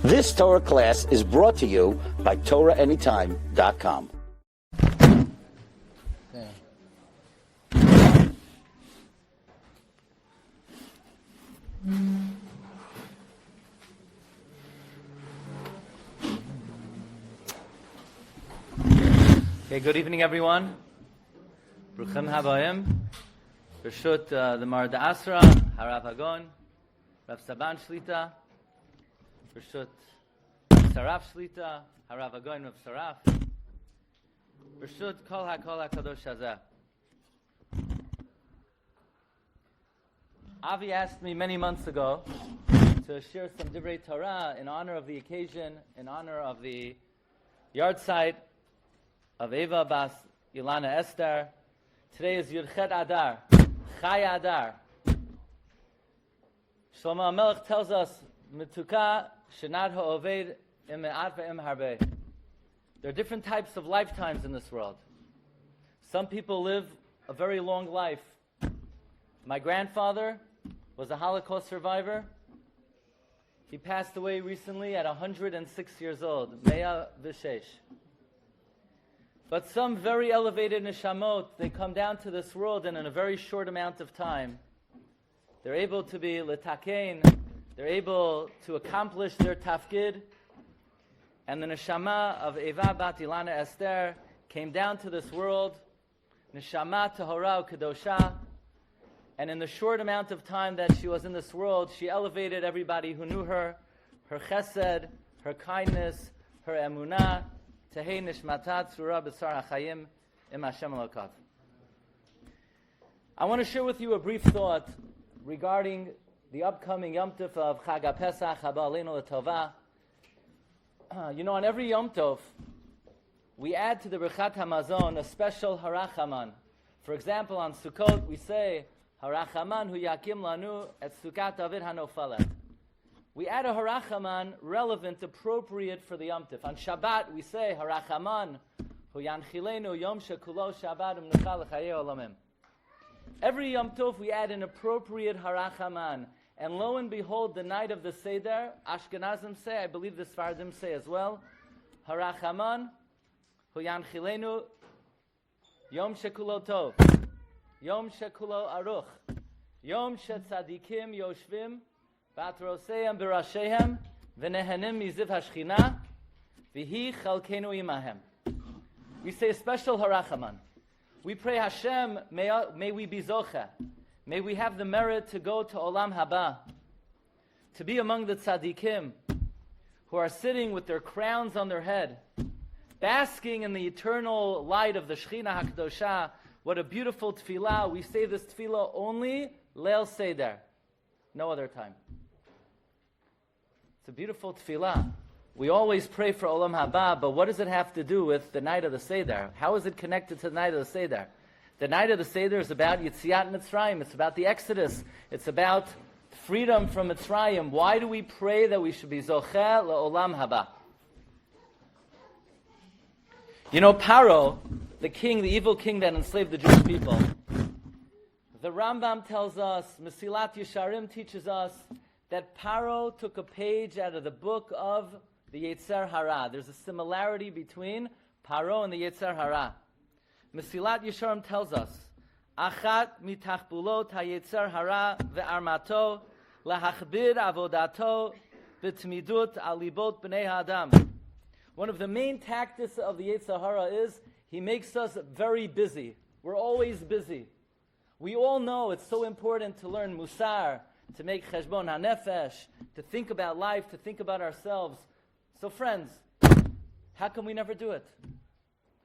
This Torah class is brought to you by TorahAnytime.com. Okay, good evening, everyone. Bruchim Habayim. Bershut the Marda Asra, Harav Hagon, Rav Saban Shlita. Bershut Saraf Shlita, Harav Hagon, Rav Saraf. Bershut Kol HaKol HaKadosh Hazeh. Avi asked me many months ago to share some Divrei Torah in honor of the occasion, in honor of the yard site of Eva Bas Ilana Esther. Today is Yudchet Adar, Chai Adar. Shlomo HaMelech tells us, Metuka Shenad Ha'oved Im Me'at Ve'im Harbe. There are different types of lifetimes in this world. Some people live a very long life. My grandfather was a Holocaust survivor. He passed away recently at 106 years old, Mea Vishesh. But some very elevated neshamot, they come down to this world and in a very short amount of time, they're able to be letakein, they're able to accomplish their tafkid. And the neshama of Eva Bat Ilana Esther came down to this world, neshama tahora kedosha, and in the short amount of time that she was in this world, she elevated everybody who knew her chesed, her kindness, her emunah. Tehei nishmata tzura b'sar hachayim im Hashem Elokav. I want to share with you a brief thought regarding the upcoming Yom Tov of Chag HaPesach, Haba Aleinu L'Tova. On every Yom Tov, we add to the Birchat HaMazon a special Harachaman. For example, on Sukkot, we say, Harachaman hu yakim lanu et Sukkat David hanofalet. We add a harachaman relevant, appropriate for the Yom Tov. On Shabbat, we say, harachaman hu yanchilenu yom shekulo Shabbat umnucha l'chayei olamim. Every Yom Tov, we add an appropriate harachaman. And lo and behold, the night of the Seder, Ashkenazim say, I believe the Sfardim say as well, harachaman hu yanchilenu yom shekulo tov, yom shekulo aruch, yom shetzadikim yoshvim, Batroseim berashehem v'nehenim miziv hashchina v'hi chalkenu imahem. We say a special harachaman. We pray Hashem, may we be zocha. May we have the merit to go to Olam Haba, to be among the tzaddikim who are sitting with their crowns on their head, basking in the eternal light of the Shechina HaKadosha. What a beautiful tefillah. We say this tefillah only Leil Seder, no other time. It's a beautiful tefillah. We always pray for Olam Haba, but what does it have to do with the night of the Seder? How is it connected to the night of the Seder? The night of the Seder is about Yetziat Mitzrayim. It's about the Exodus. It's about freedom from Mitzrayim. Why do we pray that we should be Zocheh LaOlam Haba? Paro, the king, the evil king that enslaved the Jewish people, the Rambam tells us, Mesilat Yesharim teaches us, that Paro took a page out of the book of the Yetzer Hara. There's a similarity between Paro and the Yetzer Hara. Mesilat Yesharim tells us, Achat mitachbulot ha-Yetzer Hara ve'armato lahachbir avodato v'tmidut alibot b'nei ha'adam. One of the main tactics of the Yetzer Hara is he makes us very busy. We're always busy. We all know it's so important to learn Musar, to make cheshbon hanefesh, to think about life, to think about ourselves. So friends, how come we never do it?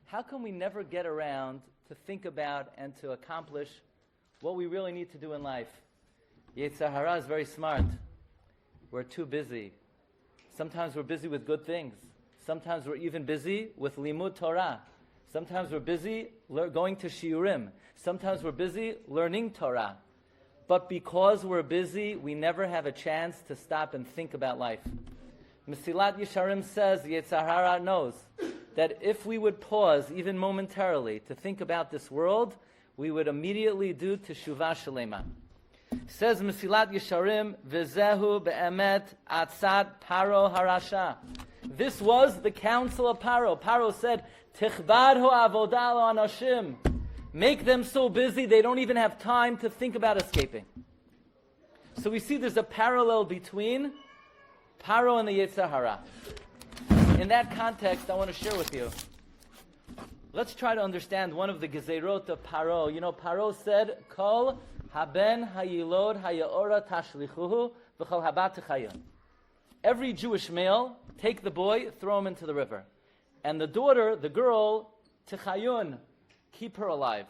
How come we never get around to think about and to accomplish what we really need to do in life? Yetzer Hara is very smart. We're too busy. Sometimes we're busy with good things. Sometimes we're even busy with limud Torah. Sometimes we're busy going to Shiurim. Sometimes we're busy learning Torah. But because we're busy, we never have a chance to stop and think about life. Mesilat Yesharim says, Yetzer Hara knows that if we would pause even momentarily to think about this world, we would immediately do Teshuvah Shalema. Says Mesilat Yesharim, V'zehu be'emet atzat Paro harasha. This was the counsel of Paro. Paro said, Tichbadhu avodah lo anashim. Make them so busy they don't even have time to think about escaping. So we see there's a parallel between Paro and the Yetzer Hara. In that context, I want to share with you. Let's try to understand one of the gezerot of Paro. You know, Paro said, Kol haben hayilod hayaora tashlichuhu v'chol habat techayun. Every Jewish male, take the boy, throw him into the river. And the daughter, the girl, techayun, keep her alive.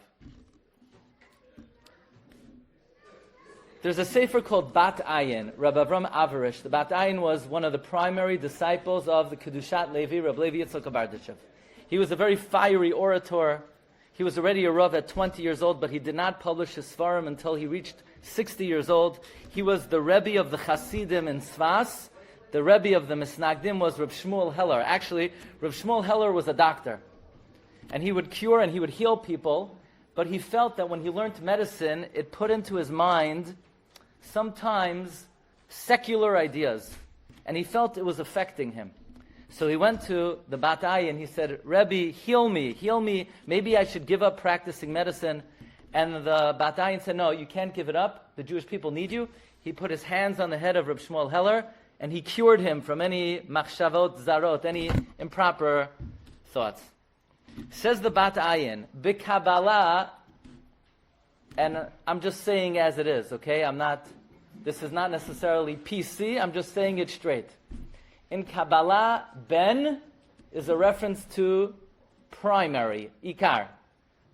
There's a sefer called Bat Ayin, Rabbi Avram Avarish. The Bat Ayin was one of the primary disciples of the Kedushat Levi, Rabbi Levi Yitzchak Barditchev. He was a very fiery orator. He was already a Rav at 20 years old, but he did not publish his Svarim until he reached 60 years old. He was the Rebbe of the Hasidim in Sfas. The Rebbe of the Misnagdim was Rav Shmuel Heller. Actually, Rav Shmuel Heller was a doctor. And he would cure and he would heal people, but he felt that when he learned medicine, it put into his mind sometimes secular ideas. And he felt it was affecting him. So he went to the Batai and he said, Rebbe, heal me. Maybe I should give up practicing medicine. And the Batai said, no, you can't give it up. The Jewish people need you. He put his hands on the head of Reb Shmuel Heller and he cured him from any machshavot zarot, any improper thoughts. Says the Bat Ayin, B'Kabbalah, and I'm just saying as it is, okay? This is not necessarily PC, I'm just saying it straight. In Kabbalah, Ben is a reference to primary, Ikar.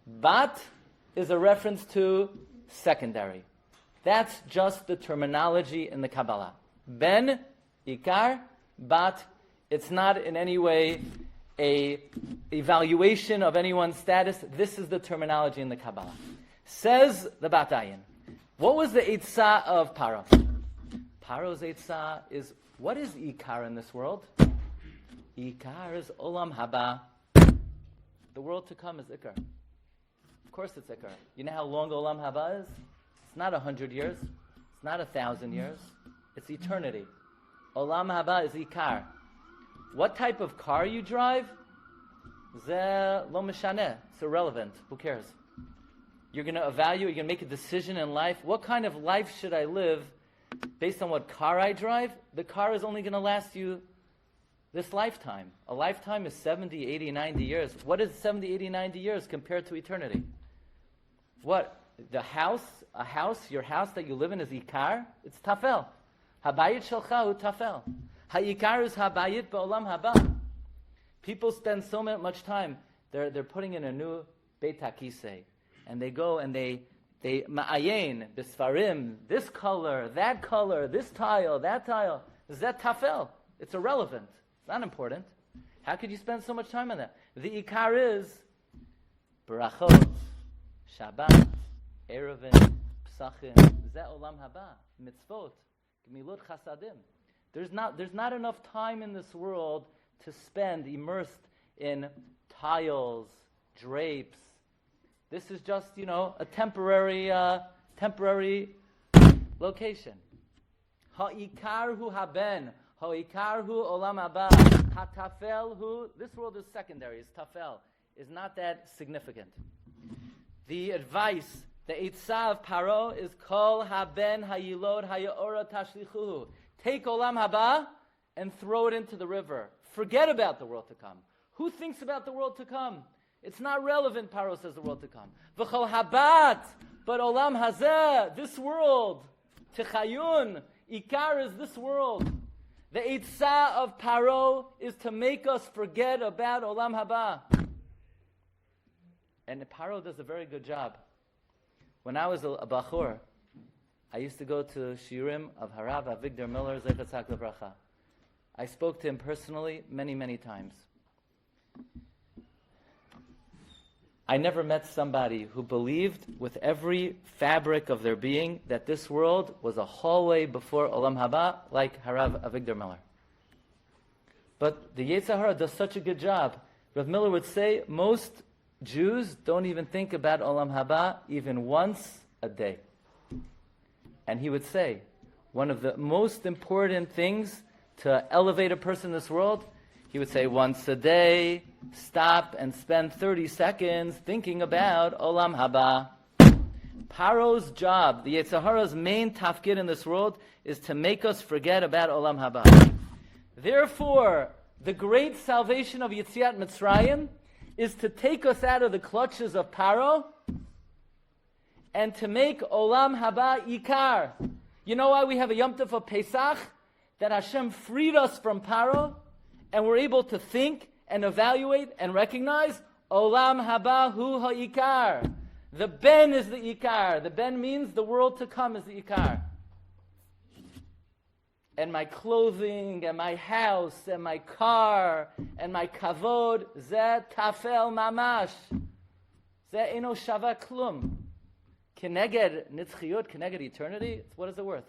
Bat is a reference to secondary. That's just the terminology in the Kabbalah. Ben, Ikar, Bat, it's not in any way a evaluation of anyone's status. This is the terminology in the Kabbalah. Says the Batayin, what was the Eitzah of Paro? Paro's Eitzah is, what is Ikar in this world? Ikar is Olam Haba. The world to come is Ikar. Of course it's Ikar. You know how long Olam Haba is? It's not 100 years. It's not 1,000 years. It's eternity. Olam Haba is Ikar. What type of car you drive? Ze lo mishaneh. It's irrelevant. Who cares? You're going to evaluate, you're going to make a decision in life. What kind of life should I live based on what car I drive? The car is only going to last you this lifetime. A lifetime is 70, 80, 90 years. What is 70, 80, 90 years compared to eternity? What? Your house that you live in is Ikar? It's Tafel. Habayit shelcha hu Tafel. Ha'ikar is habayit ba'olam haba. People spend so much time, they're putting in a new Beit HaKisei. And they go and they ma'ayin, bisfarim, this color, this tile, that tile. Zet tafel. It's irrelevant. It's not important. How could you spend so much time on that? The ikar is barachot, Shabbat, Erevin, Pesachim, Zet olam haba, mitzvot, gemilut chasadim. There's not enough time in this world to spend immersed in tiles, drapes. This is just, a temporary location. Ha'ikar hu haben, ha'ikar hu olam haba, ha'tafel hu, this world is secondary, it's tafel, is not that significant. The advice, the eitzah of Paro is kol haben ha'yilod ha'ya'ora tashlichuhu. Take olam haba and throw it into the river. Forget about the world to come. Who thinks about the world to come? It's not relevant, Paro says, the world to come. V'chol habat, but olam hazeh, this world, techayun, ikar is this world. The eitzah of Paro is to make us forget about olam haba. And Paro does a very good job. When I was a bachur, I used to go to Shiurim of Harav Avigdor Miller, Zechatzak Lebracha. I spoke to him personally many, many times. I never met somebody who believed with every fabric of their being that this world was a hallway before Olam Haba like Harav Avigdor Miller. But the Yetzer Hara does such a good job. Rav Miller would say most Jews don't even think about Olam Haba even once a day. And he would say, one of the most important things to elevate a person in this world, he would say, once a day, stop and spend 30 seconds thinking about Olam Haba. Paro's job, the Yetzer Hara's main tafkid in this world, is to make us forget about Olam Haba. Therefore, the great salvation of Yetziat Mitzrayim is to take us out of the clutches of Paro and to make Olam Haba Ikar. You know why we have a Yom Tov of Pesach? That Hashem freed us from Paro, and we're able to think and evaluate and recognize Olam Haba Hu HaIkar. The Ben is the Ikar. The Ben means the world to come is the Ikar. And my clothing, and my house, and my car, and my kavod, zeh tafel mamash. Zeh eno shava klum. Keneged nitzchiyut, keneged eternity, what is it worth?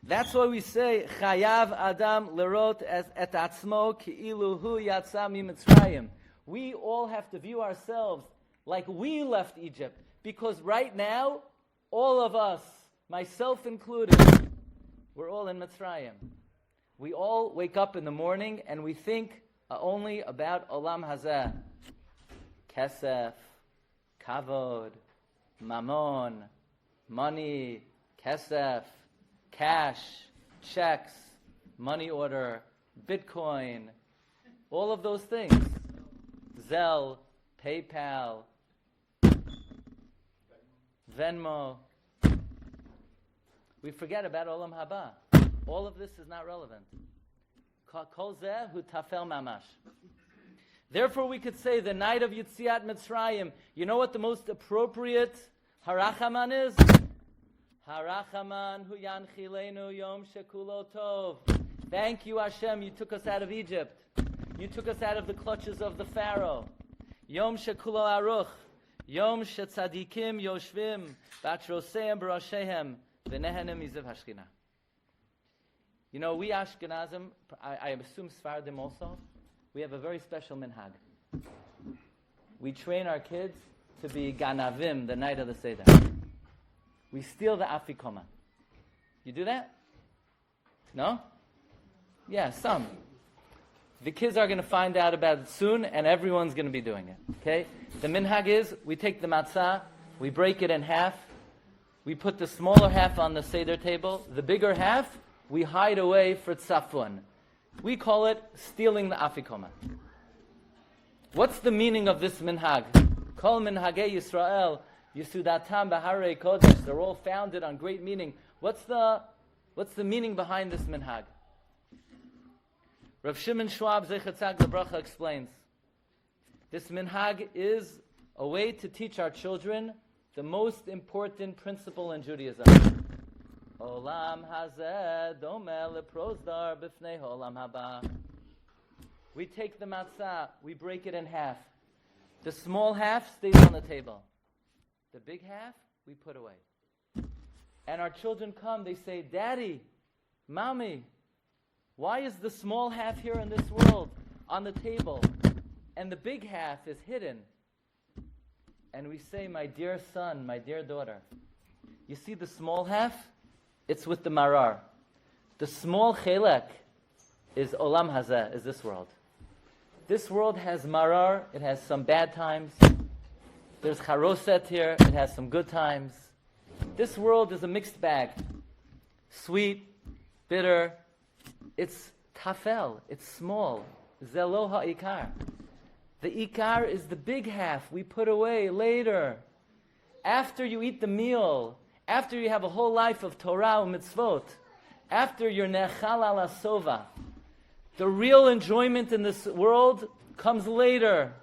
That's why we say, Chayav Adam lerot as et atzmo ki'ilu hu yatsa mitzrayim. We all have to view ourselves like we left Egypt. Because right now, all of us, myself included, we're all in Mitzrayim. We all wake up in the morning and we think only about Olam Hazeh. Kesef, Kavod, Mammon, money, Kesef, cash, checks, money order, Bitcoin, all of those things. Zelle, PayPal, Venmo. We forget about Olam Haba. All of this is not relevant. Kol zeh hu tafel mamash. Therefore, we could say the night of Yetziat Mitzrayim. You know what the most appropriate harachaman is? Harachaman hu yanchilenu yom shekulo tov. Thank you, Hashem. You took us out of Egypt. You took us out of the clutches of the Pharaoh. Yom shekulo aruch. Yom shetzadikim yoshvim batroseim barashehem. You know, we Ashkenazim, I assume Sfardim also, we have a very special minhag. We train our kids to be ganavim the night of the Seder. We steal the afikoma. You do that? No? Yeah, some. The kids are going to find out about it soon, and everyone's going to be doing it. Okay? The minhag is, we take the matzah, we break it in half, we put the smaller half on the Seder table. The bigger half, we hide away for tzafun. We call it stealing the afikoma. What's the meaning of this minhag? Kol minhagei Yisrael, Yisudatam b'harei kodesh. They're all founded on great meaning. What's the meaning behind this minhag? Rav Shimon Schwab Zecher Tzaddik L'Bracha explains. This minhag is a way to teach our children the most important principle in Judaism. Olam hazeh domeh leprozdar b'fnei olam haba. We take the matzah, we break it in half. The small half stays on the table. The big half, we put away. And our children come, they say, Daddy, Mommy, why is the small half here in this world on the table and the big half is hidden? And we say, my dear son, my dear daughter, you see the small half? It's with the marar. The small chelek is olam hazeh, is this world. This world has marar, it has some bad times. There's charoset here, it has some good times. This world is a mixed bag. Sweet, bitter, it's tafel, it's small. Zelo ha'ikar. The ikar is the big half we put away later. After you eat the meal, after you have a whole life of Torah and mitzvot, after you're nechal ala sova, the real enjoyment in this world comes later.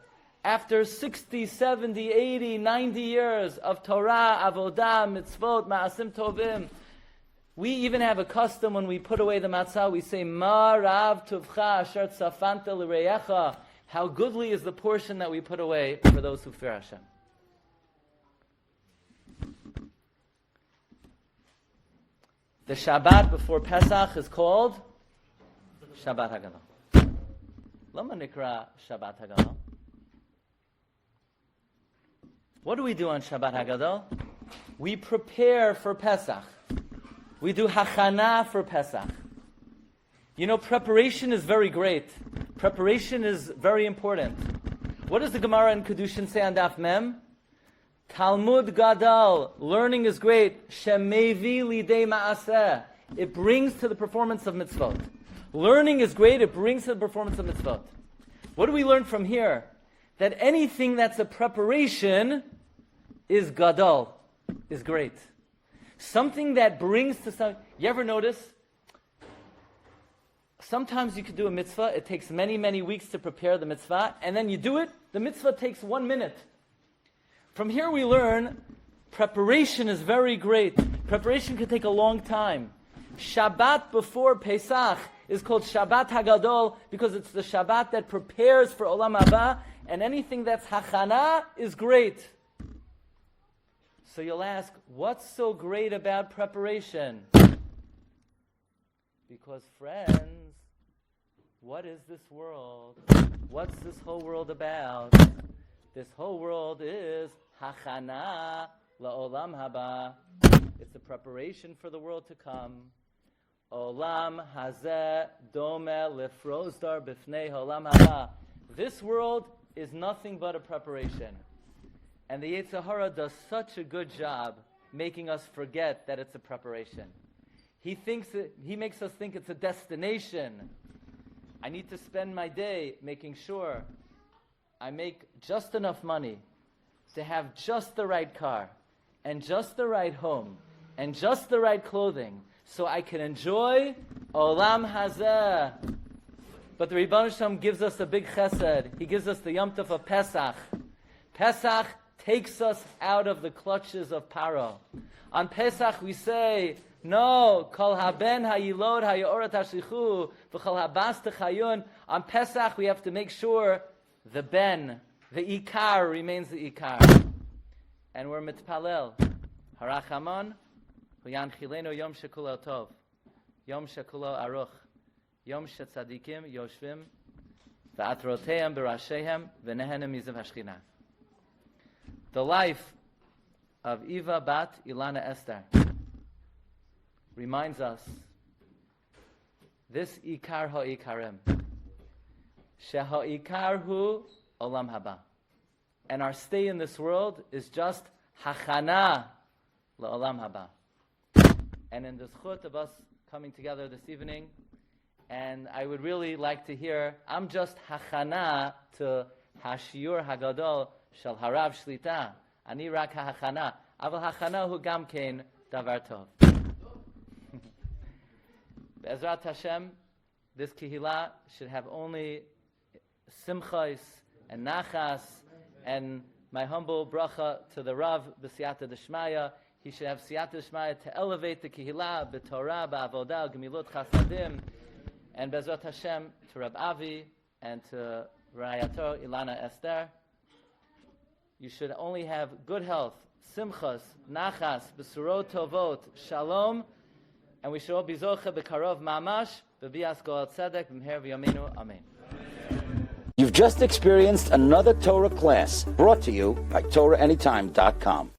After 60, 70, 80, 90 years of Torah, avodah, mitzvot, ma'asim tovim, we even have a custom when we put away the matzah, we say, Ma rav tuvcha asher tzafanta l'reyecha. How goodly is the portion that we put away for those who fear Hashem. The Shabbat before Pesach is called Shabbat Hagadol. Lama nikra Shabbat Hagadol. What do we do on Shabbat Hagadol? we prepare for Pesach. We do hachana for Pesach. You know, preparation is very great. Preparation is very important. What does the Gemara in Kedushin say on Daf Mem? Talmud Gadal, learning is great. Shemevi lidei ma'aseh. It brings to the performance of mitzvot. Learning is great, it brings to the performance of mitzvot. What do we learn from here? That anything that's a preparation is gadol, is great. Something that brings to some... You ever notice? Sometimes you could do a mitzvah, it takes many, many weeks to prepare the mitzvah, and then you do it, the mitzvah takes 1 minute. From here we learn, preparation is very great. Preparation can take a long time. Shabbat before Pesach is called Shabbat Hagadol because it's the Shabbat that prepares for Olam Haba, and anything that's Hachana is great. So you'll ask, what's so great about preparation? Because friends, what is this world? What's this whole world about? This whole world is Hachana LaOlam Haba. It's a preparation for the world to come. Olam hazeh dome lefrozdar b'fnei olam haba. This world is nothing but a preparation. And the Yetzer Hara does such a good job making us forget that it's a preparation. He makes us think it's a destination. I need to spend my day making sure I make just enough money to have just the right car, and just the right home, and just the right clothing, so I can enjoy Olam Hazeh. But the Rebbeinu Shalom gives us a big chesed. He gives us the Yom Tov of Pesach. Pesach takes us out of the clutches of Paro. On Pesach we say, no, Kol haben hayilod hayorat hashlichu v'chol habas techayun. On Pesach we have to make sure the ben, the ikar, remains the ikar. And we're mitpalel. Harachamon, huyanchilenu yom shekulo tov, yom shekulo aruch, yom shetzadikim yoshvim, v'atroteim berashehem, v'nehenem mizav hashchina. The life of Eva bat Ilana Esther reminds us this ikar ha'ikarim, sheha'ikar hu olam haba. And our stay in this world is just hachana la'olam haba. And in the zchut of us coming together this evening, and I would really like to hear, I'm just hachana to hashiur hagadol shel harav shlita. Ani rak hachana. Aval hachana hu gam kein davar tov. Be'ezrat Hashem, this kehillah should have only simchos and nachas, and my humble bracha to the Rav b'siyata d'shmaya. He should have siyata d'shmaya to elevate the kehillah b'torah, b'avodah, gemilut chasadim, and be'ezrat Hashem to Rab Avi and to Rayato Ilana Esther. You should only have good health, simchas, nachas, besurot tovot, shalom, and we should all be zoche b'karov mamash, b'bias goel tzedek, b'mher v'yaminu, amen. You've just experienced another Torah class brought to you by TorahAnytime.com.